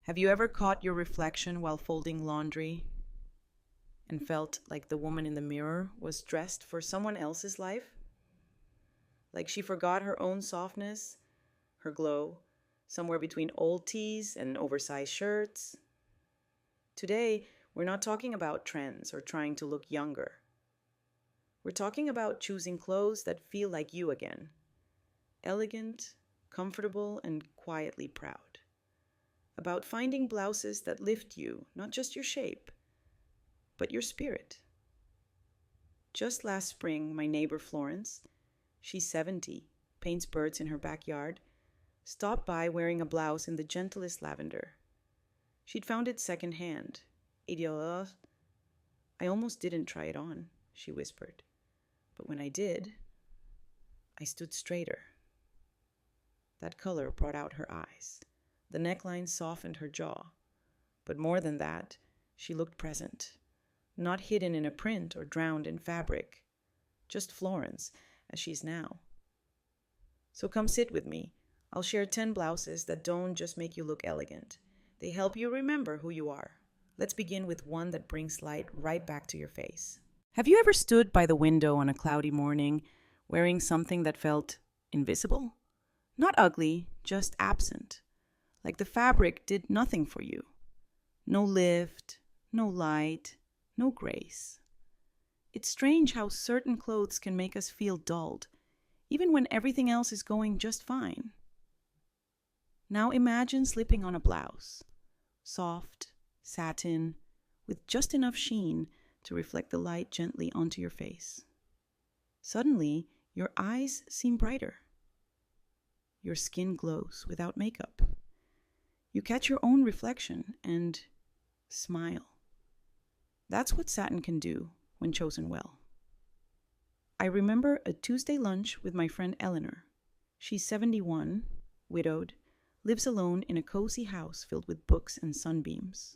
Have you ever caught your reflection while folding laundry and felt like the woman in the mirror was dressed for someone else's life? Like she forgot her own softness, her glow, somewhere between old tees and oversized shirts? Today, we're not talking about trends or trying to look younger. We're talking about choosing clothes that feel like you again. Elegant, comfortable, and quietly proud. About finding blouses that lift you, not just your shape, but your spirit. Just last spring, my neighbor Florence, she's 70, paints birds in her backyard, stopped by wearing a blouse in the gentlest lavender. She'd found it secondhand. Idiola. I almost didn't try it on, she whispered. But when I did, I stood straighter. That color brought out her eyes. The neckline softened her jaw. But more than that, she looked present, not hidden in a print or drowned in fabric. Just Florence, as she's now. So come sit with me. I'll share 10 blouses that don't just make you look elegant. They help you remember who you are. Let's begin with one that brings light right back to your face. Have you ever stood by the window on a cloudy morning wearing something that felt invisible? Not ugly, just absent. Like the fabric did nothing for you. No lift, no light, no grace. It's strange how certain clothes can make us feel dulled, even when everything else is going just fine. Now imagine slipping on a blouse. Soft, satin, with just enough sheen to reflect the light gently onto your face. Suddenly, your eyes seem brighter. Your skin glows without makeup. You catch your own reflection and smile. That's what satin can do when chosen well. I remember a Tuesday lunch with my friend Eleanor. She's 71, widowed, lives alone in a cozy house filled with books and sunbeams.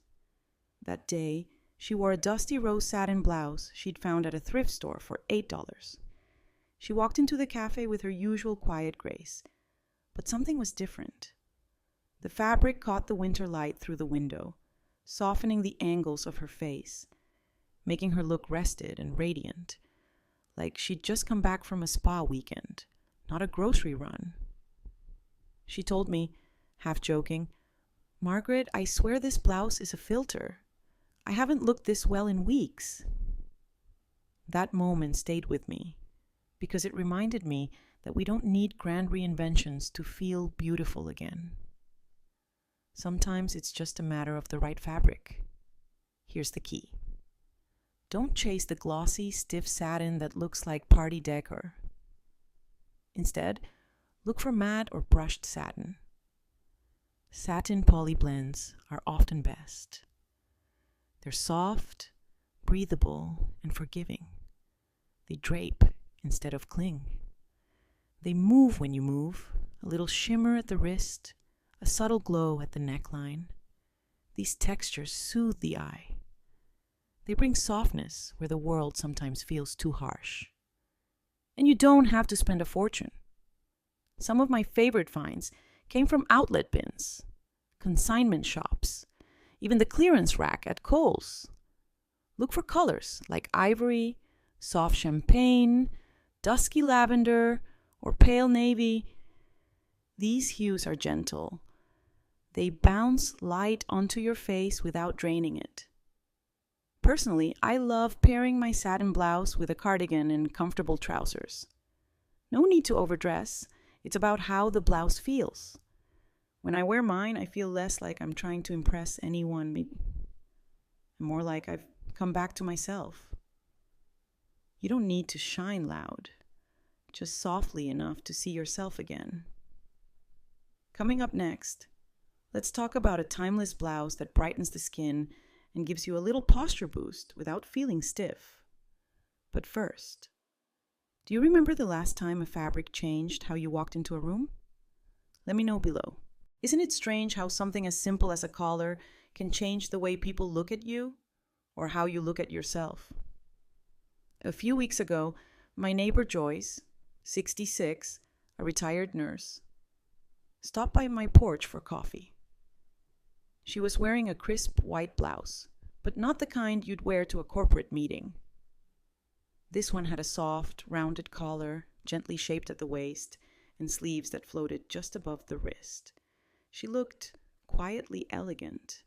That day, she wore a dusty rose satin blouse she'd found at a thrift store for $8. She walked into the cafe with her usual quiet grace, but something was different. The fabric caught the winter light through the window, softening the angles of her face, making her look rested and radiant, like she'd just come back from a spa weekend, not a grocery run. She told me, half joking, "Margaret, I swear this blouse is a filter. I haven't looked this well in weeks." That moment stayed with me because it reminded me that we don't need grand reinventions to feel beautiful again. Sometimes it's just a matter of the right fabric. Here's the key. Don't chase the glossy, stiff satin that looks like party decor. Instead, look for matte or brushed satin. Satin poly blends are often best. They're soft, breathable, and forgiving. They drape instead of cling. They move when you move, a little shimmer at the wrist, a subtle glow at the neckline. These textures soothe the eye. They bring softness where the world sometimes feels too harsh. And you don't have to spend a fortune. Some of my favorite finds came from outlet bins, consignment shops, even the clearance rack at Kohl's. Look for colors like ivory, soft champagne, dusky lavender, or pale navy. These hues are gentle. They bounce light onto your face without draining it. Personally, I love pairing my satin blouse with a cardigan and comfortable trousers. No need to overdress. It's about how the blouse feels. When I wear mine, I feel less like I'm trying to impress anyone, maybe more like I've come back to myself. You don't need to shine loud, just softly enough to see yourself again. Coming up next, let's talk about a timeless blouse that brightens the skin and gives you a little posture boost without feeling stiff. But first, do you remember the last time a fabric changed how you walked into a room? Let me know below. Isn't it strange how something as simple as a collar can change the way people look at you or how you look at yourself? A few weeks ago, my neighbor Joyce, 66, a retired nurse, stopped by my porch for coffee. She was wearing a crisp white blouse, but not the kind you'd wear to a corporate meeting. This one had a soft, rounded collar, gently shaped at the waist, and sleeves that floated just above the wrist. She looked quietly elegant,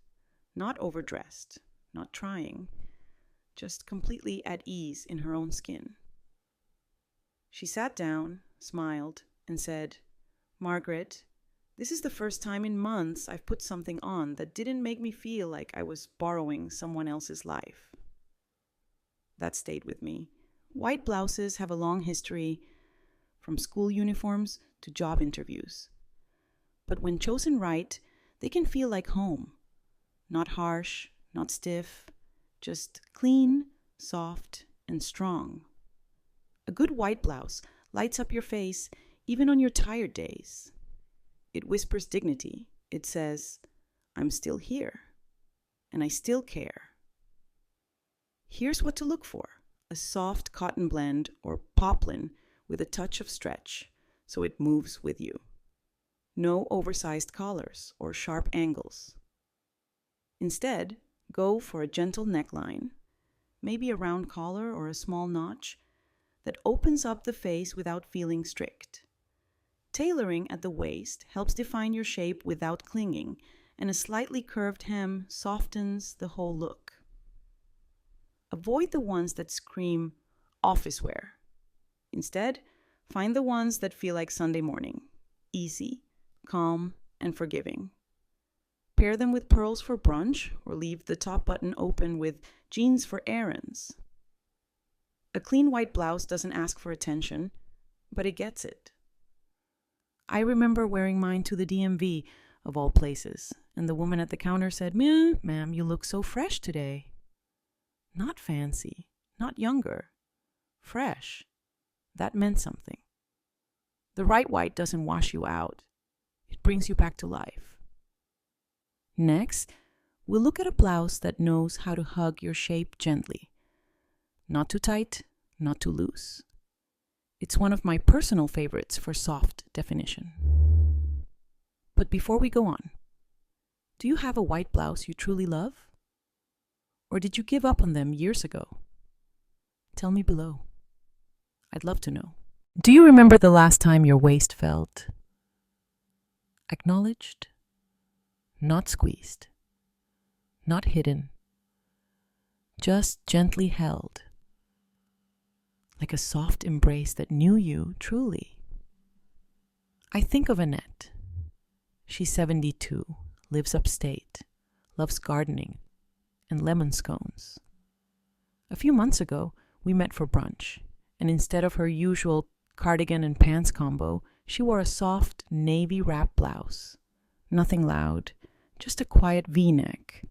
not overdressed, not trying, just completely at ease in her own skin. She sat down, smiled, and said, "Margaret, this is the first time in months I've put something on that didn't make me feel like I was borrowing someone else's life." That stayed with me. White blouses have a long history, from school uniforms to job interviews. But when chosen right, they can feel like home. Not harsh, not stiff, just clean, soft, and strong. A good white blouse lights up your face even on your tired days. It whispers dignity. It says, "I'm still here, and I still care." Here's what to look for: a soft cotton blend or poplin with a touch of stretch, so it moves with you. No oversized collars or sharp angles. Instead, go for a gentle neckline, maybe a round collar or a small notch that opens up the face without feeling strict. Tailoring at the waist helps define your shape without clinging, and a slightly curved hem softens the whole look. Avoid the ones that scream office wear. Instead, find the ones that feel like Sunday morning, easy, calm, and forgiving. Pair them with pearls for brunch, or leave the top button open with jeans for errands. A clean white blouse doesn't ask for attention, but it gets it. I remember wearing mine to the DMV, of all places, and the woman at the counter said, "Ma'am, you look so fresh today." Not fancy, not younger, fresh. That meant something. The right white doesn't wash you out. It brings you back to life. Next, we'll look at a blouse that knows how to hug your shape gently. Not too tight, not too loose. It's one of my personal favorites for soft definition. But before we go on, do you have a white blouse you truly love? Or did you give up on them years ago? Tell me below. I'd love to know. Do you remember the last time your waist felt acknowledged, not squeezed, not hidden, just gently held? Like a soft embrace that knew you truly. I think of Annette. She's 72, lives upstate, loves gardening, and lemon scones. A few months ago, we met for brunch, and instead of her usual cardigan and pants combo, she wore a soft navy wrap blouse. Nothing loud, just a quiet V-neck,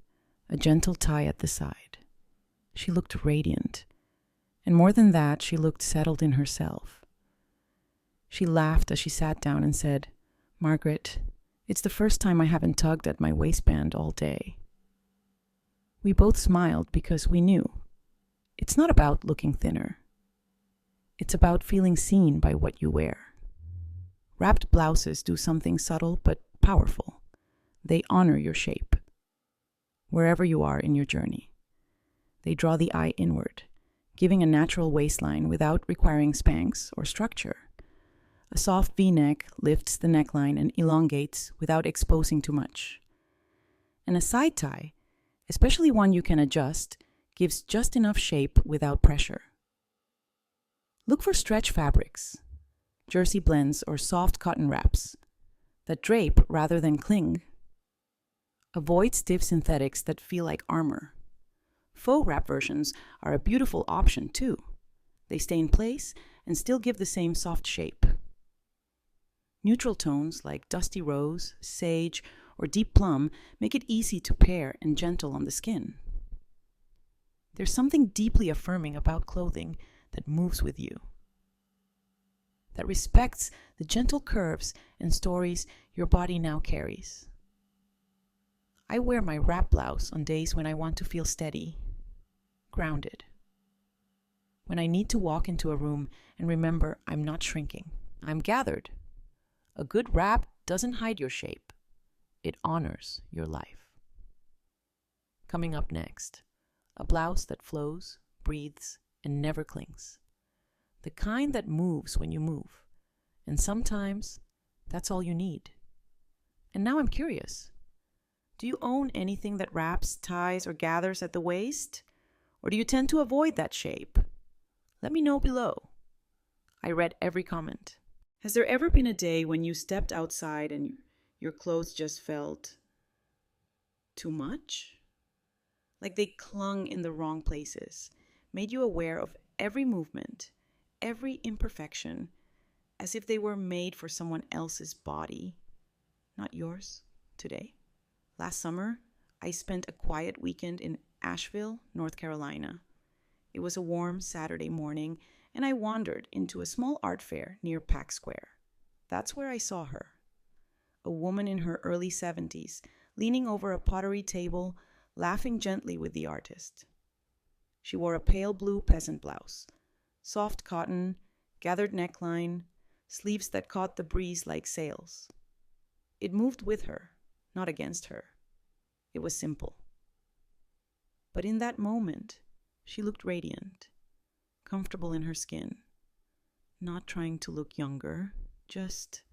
a gentle tie at the side. She looked radiant. And more than that, she looked settled in herself. She laughed as she sat down and said, "Margaret, it's the first time I haven't tugged at my waistband all day." We both smiled because we knew it's not about looking thinner. It's about feeling seen by what you wear. Wrapped blouses do something subtle but powerful. They honor your shape, wherever you are in your journey. They draw the eye inward, giving a natural waistline without requiring Spanx or structure. A soft V-neck lifts the neckline and elongates without exposing too much. And a side tie, especially one you can adjust, gives just enough shape without pressure. Look for stretch fabrics, jersey blends, or soft cotton wraps that drape rather than cling. Avoid stiff synthetics that feel like armor. Faux wrap versions are a beautiful option too. They stay in place and still give the same soft shape. Neutral tones like dusty rose, sage, or deep plum make it easy to pair and gentle on the skin. There's something deeply affirming about clothing that moves with you, that respects the gentle curves and stories your body now carries. I wear my wrap blouse on days when I want to feel steady, grounded. When I need to walk into a room and remember I'm not shrinking, I'm gathered. A good wrap doesn't hide your shape. It honors your life. Coming up next, a blouse that flows, breathes, and never clings. The kind that moves when you move. And sometimes that's all you need. And now I'm curious. Do you own anything that wraps, ties, or gathers at the waist? Or do you tend to avoid that shape? Let me know below. I read every comment. Has there ever been a day when you stepped outside and your clothes just felt too much? Like they clung in the wrong places, made you aware of every movement, every imperfection, as if they were made for someone else's body, not yours, today. Last summer, I spent a quiet weekend in Asheville, North Carolina. It was a warm Saturday morning, and I wandered into a small art fair near Pack Square. That's where I saw her. A woman in her early 70s, leaning over a pottery table, laughing gently with the artist. She wore a pale blue peasant blouse, soft cotton, gathered neckline, sleeves that caught the breeze like sails. It moved with her, not against her. It was simple. But in that moment, she looked radiant, comfortable in her skin, not trying to look younger, just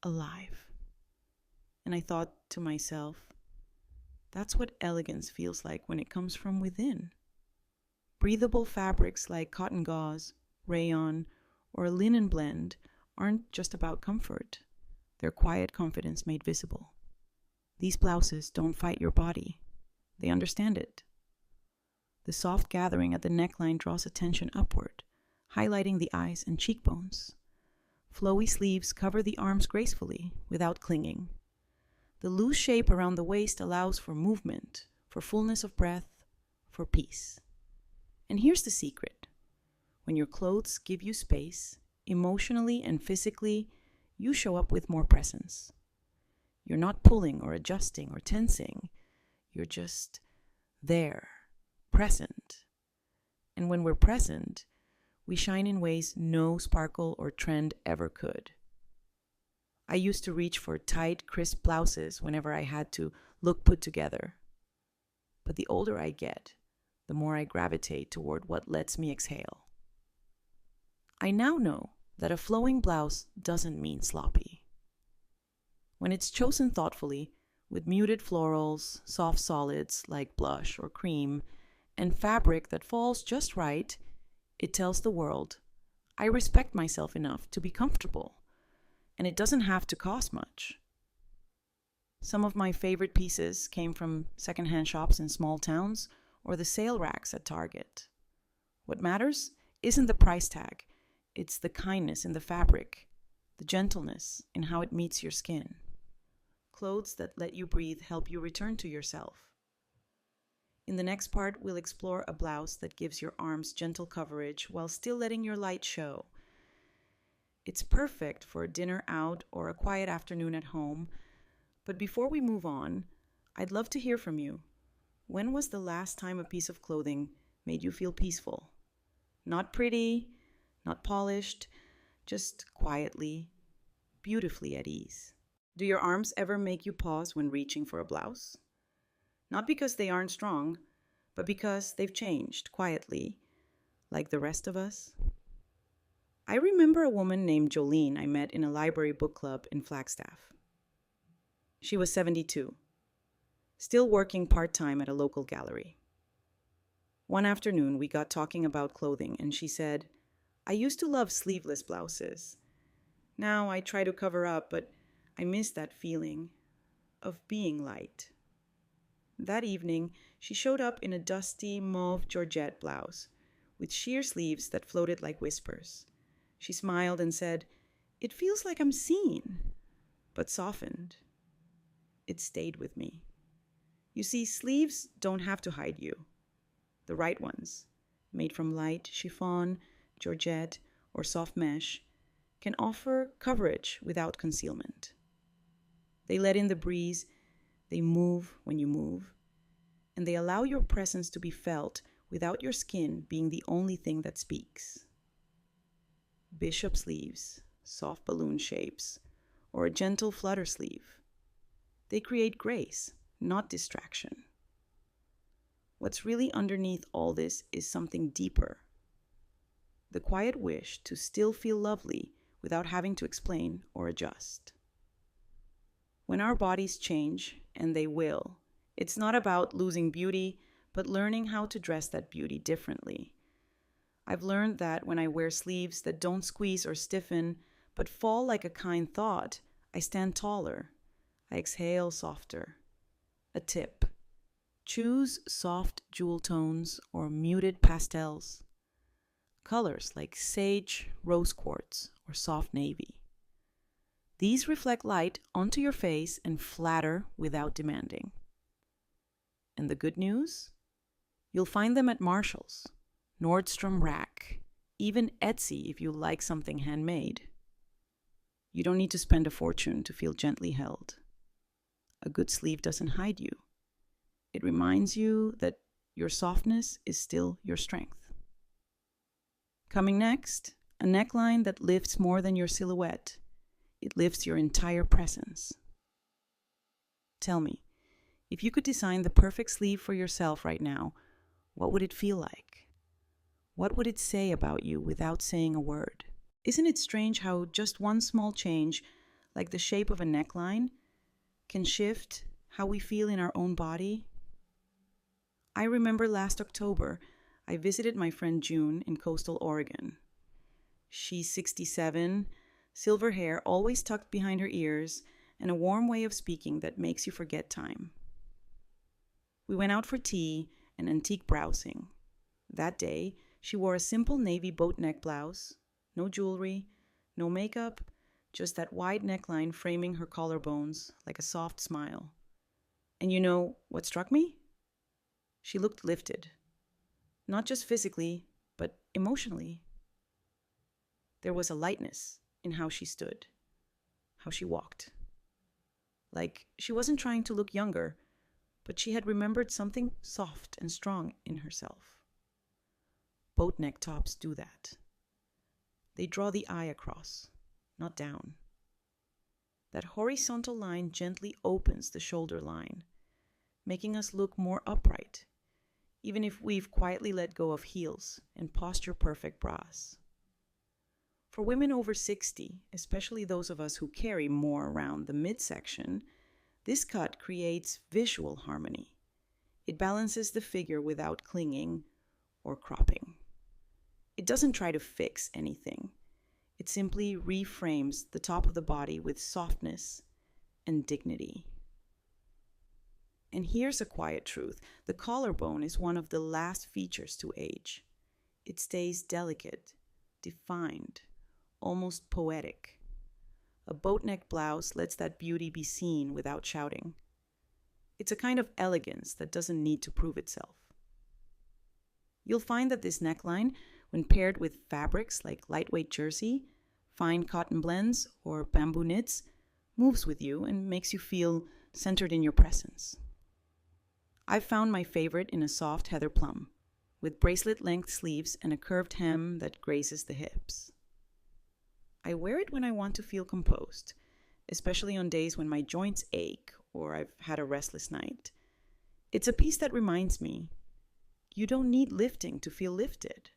alive. And I thought to myself, that's what elegance feels like when it comes from within. Breathable fabrics like cotton gauze, rayon, or a linen blend aren't just about comfort. They're quiet confidence made visible. These blouses don't fight your body. They understand it. The soft gathering at the neckline draws attention upward, highlighting the eyes and cheekbones. Flowy sleeves cover the arms gracefully without clinging. The loose shape around the waist allows for movement, for fullness of breath, for peace. And here's the secret. When your clothes give you space, emotionally and physically, you show up with more presence. You're not pulling or adjusting or tensing. You're just there, present. And when we're present, we shine in ways no sparkle or trend ever could. I used to reach for tight, crisp blouses whenever I had to look put together. But the older I get, the more I gravitate toward what lets me exhale. I now know that a flowing blouse doesn't mean sloppy. When it's chosen thoughtfully, with muted florals, soft solids like blush or cream, and fabric that falls just right, it tells the world, I respect myself enough to be comfortable, and it doesn't have to cost much. Some of my favorite pieces came from secondhand shops in small towns or the sale racks at Target. What matters isn't the price tag, it's the kindness in the fabric, the gentleness in how it meets your skin. Clothes that let you breathe help you return to yourself. In the next part, we'll explore a blouse that gives your arms gentle coverage while still letting your light show. It's perfect for a dinner out or a quiet afternoon at home. But before we move on, I'd love to hear from you. When was the last time a piece of clothing made you feel peaceful? Not pretty, not polished, just quietly, beautifully at ease. Do your arms ever make you pause when reaching for a blouse? Not because they aren't strong, but because they've changed quietly, like the rest of us. I remember a woman named Jolene I met in a library book club in Flagstaff. She was 72, still working part-time at a local gallery. One afternoon, we got talking about clothing, and she said, I used to love sleeveless blouses. Now I try to cover up, but I miss that feeling of being light. That evening, she showed up in a dusty mauve georgette blouse with sheer sleeves that floated like whispers. She smiled and said, It feels like I'm seen, but softened. It stayed with me. You see, sleeves don't have to hide you. The right ones, made from light chiffon, georgette, or soft mesh, can offer coverage without concealment. They let in the breeze, they move when you move, and they allow your presence to be felt without your skin being the only thing that speaks. Bishop sleeves, soft balloon shapes, or a gentle flutter sleeve. They create grace, not distraction. what's really underneath all this is something deeper. The quiet wish to still feel lovely without having to explain or adjust. When our bodies change, and they will, it's not about losing beauty, but learning how to dress that beauty differently. I've learned that when I wear sleeves that don't squeeze or stiffen, but fall like a kind thought, I stand taller. I exhale softer. A tip: choose soft jewel tones or muted pastels. Colors like sage, rose quartz, or soft navy. These reflect light onto your face and flatter without demanding. And the good news? You'll find them at Marshall's, Nordstrom Rack, even Etsy if you like something handmade. You don't need to spend a fortune to feel gently held. A good sleeve doesn't hide you. It reminds you that your softness is still your strength. Coming next, a neckline that lifts more than your silhouette. It lifts your entire presence. Tell me, if you could design the perfect sleeve for yourself right now, what would it feel like? What would it say about you without saying a word? Isn't it strange how just one small change, like the shape of a neckline, can shift how we feel in our own body? I remember last October, I visited my friend June in coastal Oregon. She's 67, silver hair always tucked behind her ears, and a warm way of speaking that makes you forget time. We went out for tea and antique browsing. That day, she wore a simple navy boat neck blouse, no jewelry, no makeup, just that wide neckline framing her collarbones like a soft smile. And you know what struck me? She looked lifted. Not just physically, but emotionally. There was a lightness in how she stood, how she walked. Like she wasn't trying to look younger, but she had remembered something soft and strong in herself. Boat neck tops do that. They draw the eye across, not down. That horizontal line gently opens the shoulder line, making us look more upright, even if we've quietly let go of heels and posture-perfect bras. For women over 60, especially those of us who carry more around the midsection, this cut creates visual harmony. It balances the figure without clinging or cropping. It doesn't try to fix anything. It simply reframes the top of the body with softness and dignity. And here's a quiet truth. The collarbone is one of the last features to age. It stays delicate, defined, almost poetic. A boat neck blouse lets that beauty be seen without shouting. It's a kind of elegance that doesn't need to prove itself. You'll find that this neckline, when paired with fabrics like lightweight jersey, fine cotton blends, or bamboo knits, moves with you and makes you feel centered in your presence. I've found my favorite in a soft heather plum, with bracelet-length sleeves and a curved hem that grazes the hips. I wear it when I want to feel composed, especially on days when my joints ache or I've had a restless night. It's a piece that reminds me, you don't need lifting to feel lifted.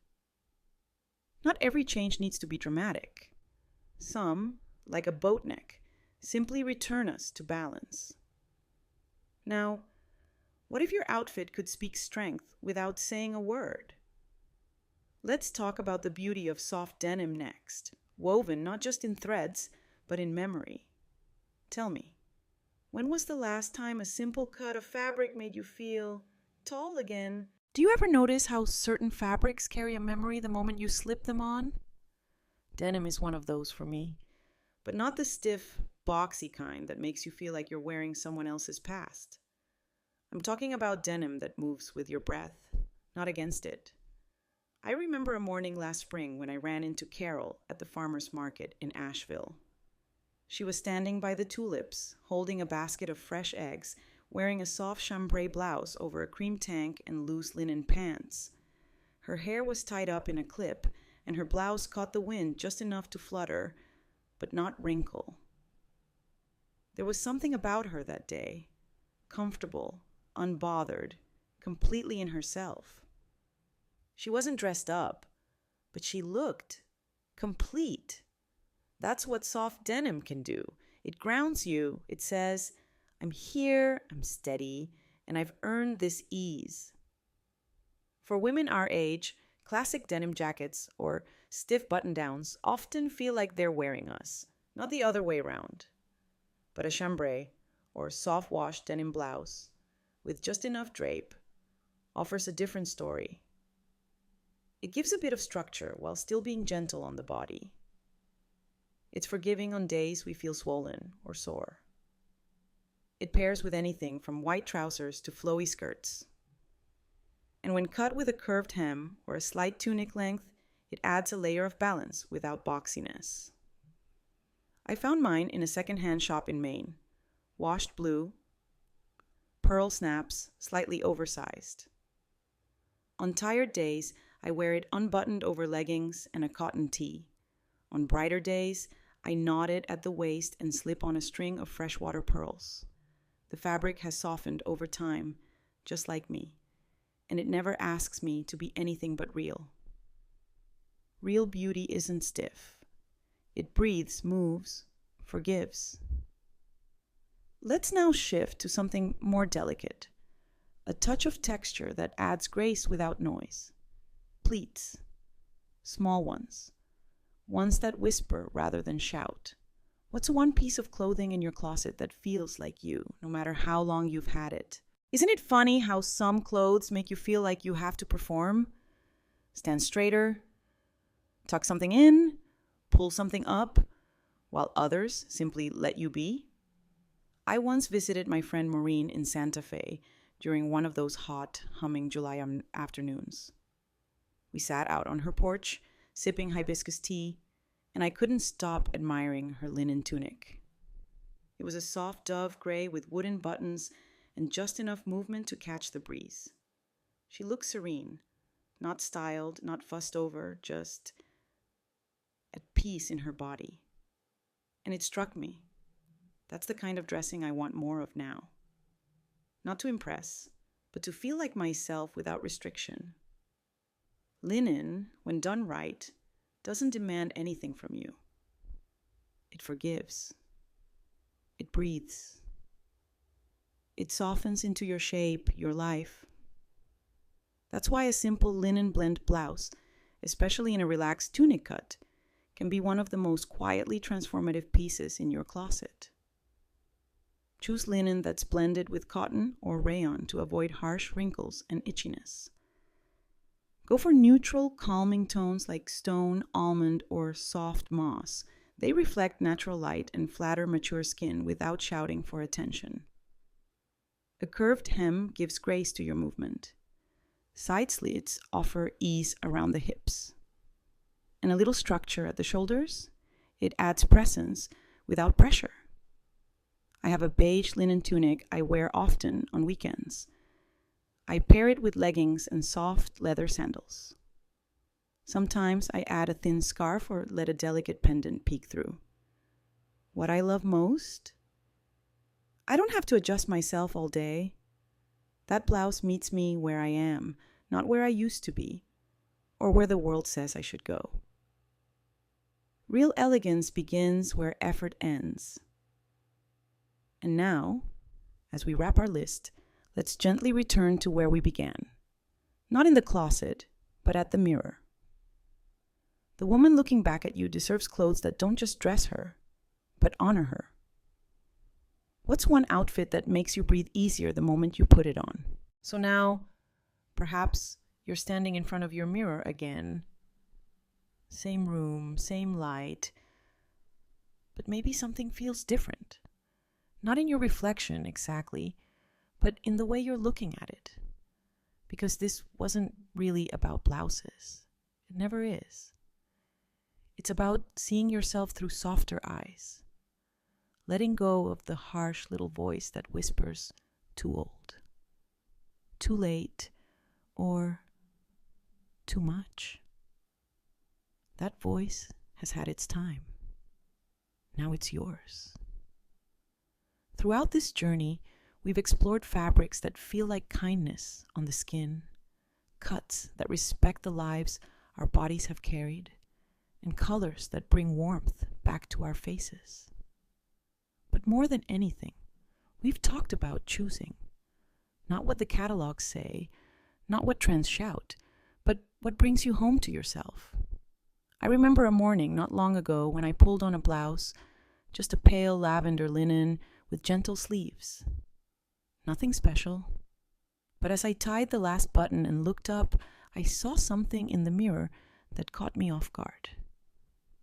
Not every change needs to be dramatic. Some, like a boat neck, simply return us to balance. Now, what if your outfit could speak strength without saying a word? Let's talk about the beauty of soft denim next, woven not just in threads, but in memory. Tell me, when was the last time a simple cut of fabric made you feel tall again? Do you ever notice how certain fabrics carry a memory the moment you slip them on? Denim is one of those for me, but not the stiff, boxy kind that makes you feel like you're wearing someone else's past. I'm talking about denim that moves with your breath, not against it. I remember a morning last spring when I ran into Carol at the farmer's market in Asheville. She was standing by the tulips, holding a basket of fresh eggs, wearing a soft chambray blouse over a cream tank and loose linen pants. Her hair was tied up in a clip, and her blouse caught the wind just enough to flutter, but not wrinkle. There was something about her that day, comfortable, unbothered, completely in herself. She wasn't dressed up, but she looked complete. That's what soft denim can do. It grounds you. It says, I'm here, I'm steady, and I've earned this ease. For women our age, classic denim jackets or stiff button-downs often feel like they're wearing us, not the other way around. But a chambray or soft-wash denim blouse with just enough drape offers a different story. It gives a bit of structure while still being gentle on the body. It's forgiving on days we feel swollen or sore. It pairs with anything from white trousers to flowy skirts. And when cut with a curved hem or a slight tunic length, it adds a layer of balance without boxiness. I found mine in a second-hand shop in Maine. Washed blue, pearl snaps, slightly oversized. On tired days, I wear it unbuttoned over leggings and a cotton tee. On brighter days, I knot it at the waist and slip on a string of freshwater pearls. The fabric has softened over time, just like me, and it never asks me to be anything but real. Real beauty isn't stiff. It breathes, moves, forgives. Let's now shift to something more delicate, a touch of texture that adds grace without noise. Pleats, small ones that whisper rather than shout. What's one piece of clothing in your closet that feels like you, no matter how long you've had it? Isn't it funny how some clothes make you feel like you have to perform? Stand straighter, tuck something in, pull something up, while others simply let you be? I once visited my friend Maureen in Santa Fe during one of those hot, humming July afternoons. We sat out on her porch, sipping hibiscus tea, and I couldn't stop admiring her linen tunic. It was a soft dove gray with wooden buttons and just enough movement to catch the breeze. She looked serene, not styled, not fussed over, just at peace in her body. And it struck me. That's the kind of dressing I want more of now. Not to impress, but to feel like myself without restriction. Linen, when done right, doesn't demand anything from you. It forgives. It breathes. It softens into your shape, your life. That's why a simple linen blend blouse, especially in a relaxed tunic cut, can be one of the most quietly transformative pieces in your closet. Choose linen that's blended with cotton or rayon to avoid harsh wrinkles and itchiness. Go for neutral, calming tones like stone, almond, or soft moss. They reflect natural light and flatter mature skin without shouting for attention. A curved hem gives grace to your movement. Side slits offer ease around the hips. And a little structure at the shoulders, it adds presence without pressure. I have a beige linen tunic I wear often on weekends. I pair it with leggings and soft leather sandals. Sometimes I add a thin scarf or let a delicate pendant peek through. What I love most? I don't have to adjust myself all day. That blouse meets me where I am, not where I used to be, or where the world says I should go. Real elegance begins where effort ends. And now, as we wrap our list, let's gently return to where we began. Not in the closet, but at the mirror. The woman looking back at you deserves clothes that don't just dress her, but honor her. What's one outfit that makes you breathe easier the moment you put it on? So now, perhaps you're standing in front of your mirror again. Same room, same light, but maybe something feels different. Not in your reflection exactly, but in the way you're looking at it. Because this wasn't really about blouses. It never is. It's about seeing yourself through softer eyes. Letting go of the harsh little voice that whispers, too old, too late, or too much. That voice has had its time. Now it's yours. Throughout this journey, We've explored fabrics that feel like kindness on the skin, cuts that respect the lives our bodies have carried, and colors that bring warmth back to our faces. But more than anything, we've talked about choosing. Not what the catalogs say, not what trends shout, but what brings you home to yourself. I remember a morning not long ago when I pulled on a blouse, just a pale lavender linen with gentle sleeves. Nothing special. But as I tied the last button and looked up, I saw something in the mirror that caught me off guard.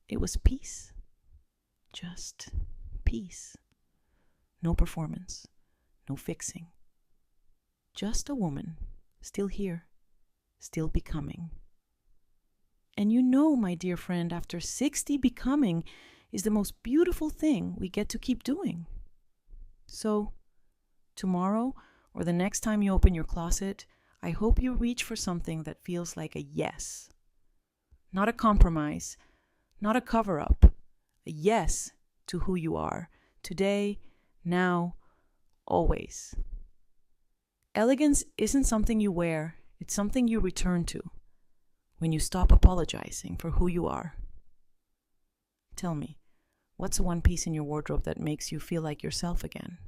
It was peace. Just peace. No performance. No fixing. Just a woman, still here, still becoming. And you know, my dear friend, after 60, becoming is the most beautiful thing we get to keep doing. So, tomorrow, or the next time you open your closet, I hope you reach for something that feels like a yes. Not a compromise, not a cover-up. A yes to who you are, today, now, always. Elegance isn't something you wear, it's something you return to when you stop apologizing for who you are. Tell me, what's one piece in your wardrobe that makes you feel like yourself again?